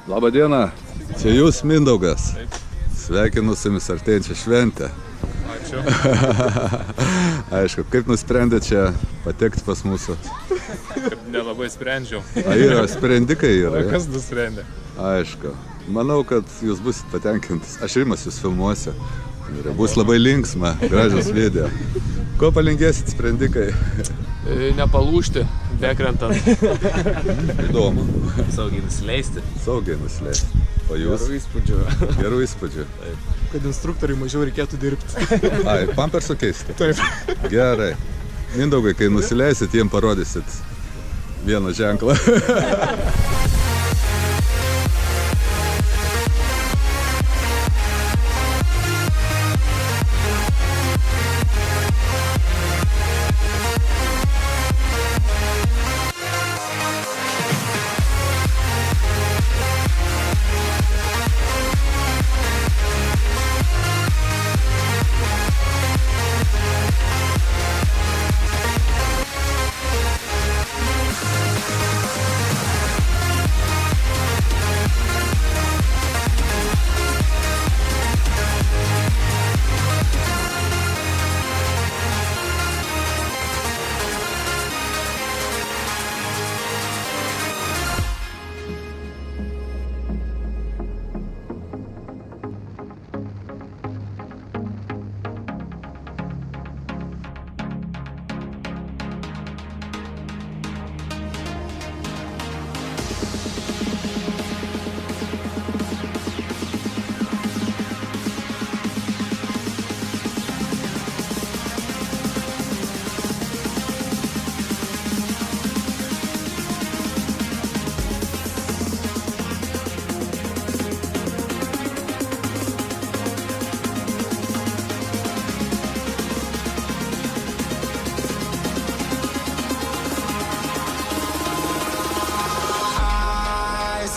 Labą dieną, čia jūs Mindaugas. Sveikinu su jumis artėjančią šventę. Ačiū. Aišku, kaip nusprendė čia patekti pas mūsų? Kad nelabai sprendžiau. Yra sprendikai yra. Kas nusprendė? Aišku. Manau, kad jūs busit patenkintas. Aš Rimas jūs filmuosiu. Ir bus labai linksma, gražios video. Ko palinkėsit sprendikai? Nepalūžti, bekrentant. Įdomu. Saugiai nusileisti. Saugiai nusileisti. O jūs? Gerų įspūdžių. Gerų įspūdžių. Kad instruktoriai mažiau reikėtų dirbti. Ai, pampersų keisti? Taip. Gerai. Mindaugai, kai nusileisit, jiem parodysit vieną ženklą.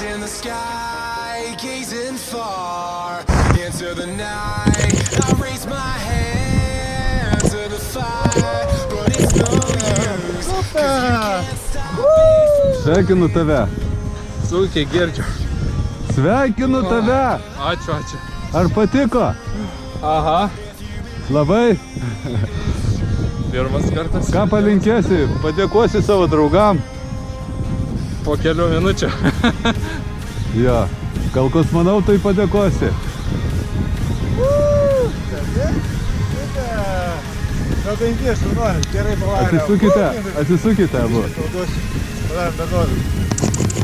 In the sky, gazing far into the night, I raise my hand to the fire, but it's no use, 'cause you can't stop me from Sveikinu tave. Sunkiai girdžiu. Sveikinu tave. Ačiū, ačiū. Ar patiko? Aha. Labai. Pirmas kartas. Ką palinkėsi? Padėkosi savo draugam. Po kelių minučių. Jo. Gal kosmonautui padėkosi? Nu 5 šaunuolis, gerai pavarė. Atsisukite abu. Padarėm bendrovį.